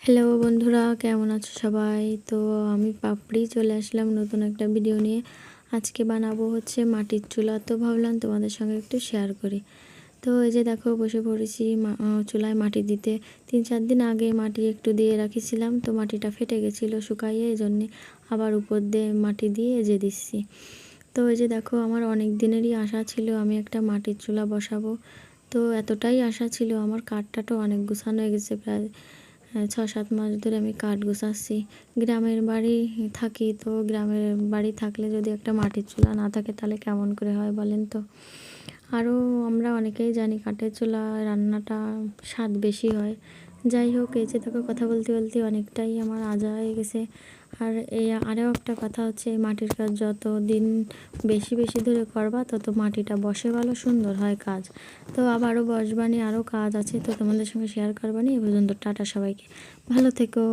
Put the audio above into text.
Hello বন্ধুরা, কেমন আছো সবাই? তো আমি পাপড়ি চলে আসলাম নতুন একটা ভিডিও নিয়ে। আজকে বানাবো হচ্ছে মাটির চুলা। তো ভাবলাম তোমাদের সঙ্গে একটু শেয়ার করি। তো এই যে দেখো বসে পড়েছি চুলায় মাটি দিতে। 3-4 দিন আগে মাটি একটু দিয়ে রাখিছিলাম, তো মাটিটা ফেটে গেছিলো শুকাইয়ে, এই জন্যে আবার উপর দিয়ে মাটি দিয়ে এজে দিচ্ছি। তো এই যে দেখো আমার অনেক দিনেরই আশা ছিল আমি একটা মাটির চুলা বসাবো। তো এতটাই আশা ছিল, আমার কাঠটাও অনেক গুছানো হয়ে গেছে। প্রায় 6-7 মাস ধরে আমি কাঠ গুছাচ্ছি। গ্রামের বাড়ি থাকি, তো গ্রামের বাড়ি থাকলে যদি একটা মাটির চুলা না থাকে তাহলে কেমন করে হয় বলেন তো। আরও আমরা অনেকেই জানি কাঠের চুলা রান্নাটা স্বাদ বেশি হয়। যাই হোক, এই যে দেখো কথা বলতে বলতে অনেকটাই আমার আজা হয়ে গেছে। আর এই আরও একটা কথা হচ্ছে, এই মাটির কাজ যত দিন বেশি বেশি ধরে করবা তত মাটিটা বসে ভালো সুন্দর হয় কাজ। তো আবারও বসবানি, আরও কাজ আছে, তো তোমাদের সঙ্গে শেয়ার করবানি। এ পর্যন্ত টাটা সবাইকে, ভালো থেকো।